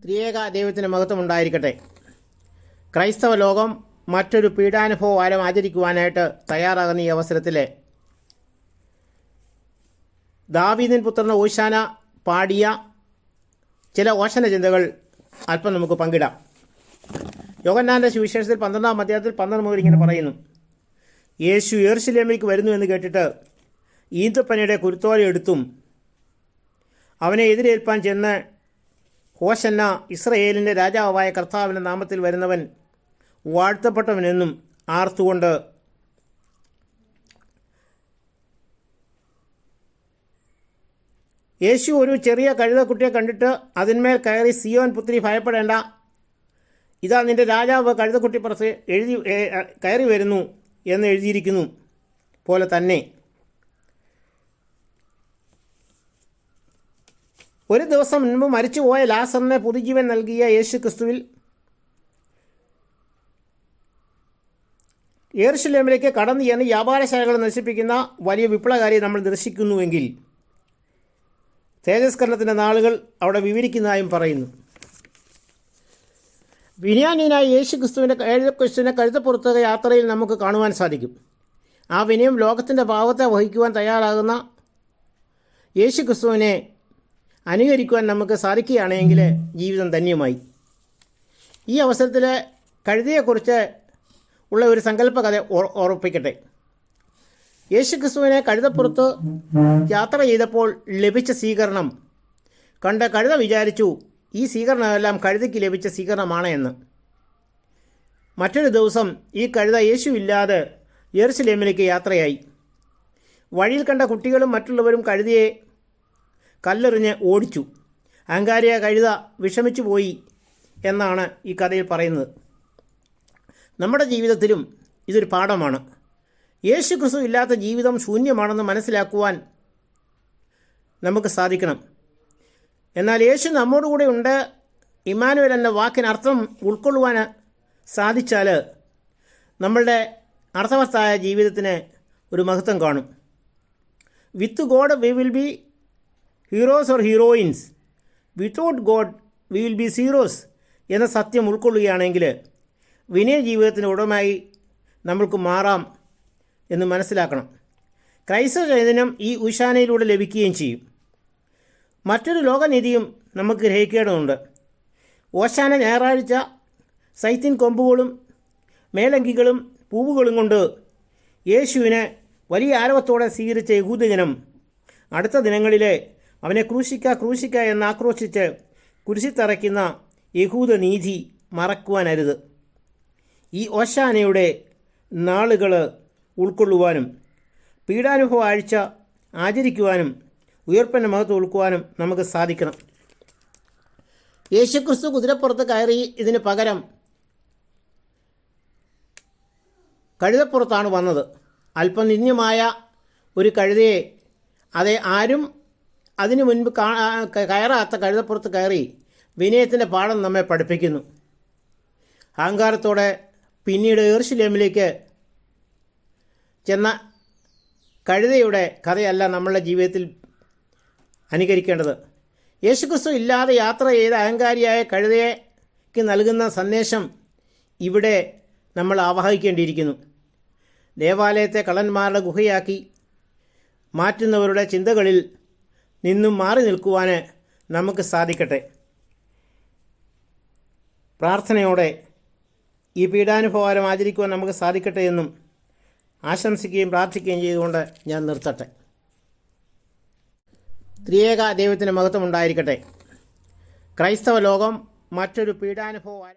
ത്രിയേക ദൈവത്തിന് മഹത്വം ഉണ്ടായിരിക്കട്ടെ. ക്രൈസ്തവ ലോകം മറ്റൊരു പീഡാനുഭവ വാരം ആചരിക്കുവാനായിട്ട് തയ്യാറാകുന്ന ഈ അവസരത്തിൽ ദാവീദിൻ പുത്രൻ ഓശാന പാടിയ ചില ഓശന ചിന്തകൾ അല്പം നമുക്ക് പങ്കിടാം. യോഹന്നാന്റെ സുവിശേഷത്തിൽ 12-ാം അധ്യായത്തിൽ 12 മുതൽ ഇങ്ങനെ പറയുന്നു: യേശു യെരുശലേമിലേക്ക് വരുന്നു എന്ന് കേട്ടിട്ട് ഈന്തപ്പനയുടെ കുരുത്തോല എടുത്തും അവനെ എതിരേൽപ്പാൻ ചെന്ന്, ഹോശന്ന, ഇസ്രയേലിൻ്റെ രാജാവായ കർത്താവിൻ്റെ നാമത്തിൽ വരുന്നവൻ വാഴ്ത്തപ്പെട്ടവനെന്നും ആർത്തുകൊണ്ട് യേശു ഒരു ചെറിയ കഴുതക്കുട്ടിയെ കണ്ടിട്ട് അതിന്മേൽ കയറി, സിയോൻ പുത്രി ഭയപ്പെടേണ്ട, ഇതാ നിന്റെ രാജാവ് കഴുതക്കുട്ടി പുറത്ത് കയറി വരുന്നു എന്ന് എഴുതിയിരിക്കുന്നു പോലെ തന്നെ ഒരു ദിവസം മുൻപ് മരിച്ചുപോയ ലാസറിനെ പുതുജീവൻ നൽകിയ യേശു ക്രിസ്തുവിൽ യെരുശലേമിലേക്ക് കടന്നു ചെന്ന് വ്യാപാരശാലകൾ നശിപ്പിക്കുന്ന വലിയ വിപ്ലവകാരിയെ നമ്മൾ ദർശിക്കുന്നുവെങ്കിൽ തേജസ്കരണത്തിൻ്റെ നാളുകൾ അവിടെ വിവരിക്കുന്നതായും പറയുന്നു. വിനയാന്യനായ യേശു ക്രിസ്തുവിനെ കഴുതപ്പുറത്ത് യാത്രയിൽ നമുക്ക് കാണുവാൻ സാധിക്കും. ആ വിനയം ലോകത്തിൻ്റെ പാവത്തെ വഹിക്കുവാൻ തയ്യാറാകുന്ന യേശു ക്രിസ്തുവിനെ അനുകരിക്കുവാൻ നമുക്ക് സാധിക്കുകയാണെങ്കിൽ ജീവിതം ധന്യമായി. ഈ അവസരത്തിൽ കഴുതയെക്കുറിച്ച് ഉള്ള ഒരു സങ്കല്പ കഥ ഓർപ്പിക്കട്ടെ. യേശു ക്രിസ്തുവിനെ കഴുതപ്പുറത്ത് യാത്ര ചെയ്തപ്പോൾ ലഭിച്ച സ്വീകരണം കണ്ട് കഴുത വിചാരിച്ചു, ഈ സ്വീകരണമെല്ലാം കഴുതയ്ക്ക് ലഭിച്ച സ്വീകരണമാണ് എന്ന്. മറ്റൊരു ദിവസം ഈ കഴുത യേശു ഇല്ലാതെ യെരുശലേമിലേക്ക് യാത്രയായി. വഴിയിൽ കണ്ട കുട്ടികളും മറ്റുള്ളവരും കഴുതയെ കല്ലെറിഞ്ഞ് ഓടിച്ചു. അഹങ്കാരിയ കഴുത വിഷമിച്ചു പോയി എന്നാണ് ഈ കഥയിൽ പറയുന്നത്. നമ്മുടെ ജീവിതത്തിലും ഇതൊരു പാഠമാണ്. യേശു ക്രിസ്തു ഇല്ലാത്ത ജീവിതം ശൂന്യമാണെന്ന് മനസ്സിലാക്കുവാൻ നമുക്ക് സാധിക്കണം. എന്നാൽ യേശു നമ്മോടുകൂടെ ഉണ്ട്, ഇമ്മാനുവേൽ എന്ന വാക്കിനർത്ഥം ഉൾക്കൊള്ളുവാൻ സാധിച്ചാൽ നമ്മളുടെ അർത്ഥവത്തായ ജീവിതത്തിന് ഒരു മഹത്വം കാണും. With God we will be heroes or heroines, without God we will be zeros എന്ന സത്യം ഉൾക്കൊള്ളുകയാണെങ്കിൽ വിനയ ജീവിതത്തിന് ഉടമയായി നമ്മൾക്ക് മാറാം എന്ന് മനസ്സിലാക്കണം. ക്രൈസ്തവ ചൈതന്യം ഈ ഉശാനയിലൂടെ ലഭിക്കുകയും ചെയ്യും. മറ്റൊരു ലോകനീതിയും നമുക്ക് ഗ്രഹിക്കേണ്ടതുണ്ട്. ഓശാന ഞായറാഴ്ച സൈത്തിൻ കൊമ്പുകളും മേലങ്കികളും പൂവുകളും കൊണ്ട് യേശുവിനെ വലിയ ആരവത്തോടെ സ്വീകരിച്ച യഹൂദജനം അടുത്ത ദിനങ്ങളിലെ അവനെ ക്രൂശിക്ക എന്നാക്രോശിച്ച് കുരിശിത്തറയ്ക്കുന്ന യഹൂദ നീതി മറക്കുവാനരുത്. ഈ ഓശാനയുടെ നാളുകൾ ഉൾക്കൊള്ളുവാനും പീഡാനുഭവ ആഴ്ച ആചരിക്കുവാനും ഉയർപ്പിൻ്റെ മഹത്വം ഉൾക്കുവാനും നമുക്ക് സാധിക്കണം. യേശുക്രിസ്തു കുതിരപ്പുറത്ത് കയറി ഇതിന് പകരം കഴുതപ്പുറത്താണ് വന്നത്. അല്പം നിന്ദ്യമായ ഒരു കഴുതയെ ആരും അതിനു മുൻപ് കയറാത്ത കഴുതപ്പുറത്ത് കയറി വിനയത്തിൻ്റെ പാഠം നമ്മെ പഠിപ്പിക്കുന്നു. അഹങ്കാരത്തോടെ പിന്നീട് യെരുശലേമിലേക്ക് ചെന്ന കഴുതയുടെ കഥയല്ല നമ്മളുടെ ജീവിതത്തിൽ അനുകരിക്കേണ്ടത്. യേശുക്രിസ്തു ഇല്ലാതെ യാത്ര ചെയ്ത അഹങ്കാരിയായ കഴുതയ്ക്ക് നൽകുന്ന സന്ദേശം ഇവിടെ നമ്മൾ ആവാഹിക്കേണ്ടിയിരിക്കുന്നു. ദേവാലയത്തെ കള്ളന്മാരുടെ ഗുഹയാക്കി മാറ്റുന്നവരുടെ ചിന്തകളിൽ നിന്നും മാറി നിൽക്കുവാൻ നമുക്ക് സാധിക്കട്ടെ. പ്രാർത്ഥനയോടെ ഈ പീഡാനുഭവം ആചരിക്കുവാൻ നമുക്ക് സാധിക്കട്ടെ എന്നും ആശംസിക്കുകയും പ്രാർത്ഥിക്കുകയും ചെയ്തുകൊണ്ട് ഞാൻ നിർത്തട്ടെ. ത്രിയേക ദൈവത്തിന് മഹത്വം ഉണ്ടായിരിക്കട്ടെ. ക്രൈസ്തവ ലോകം മറ്റൊരു പീഡാനുഭവം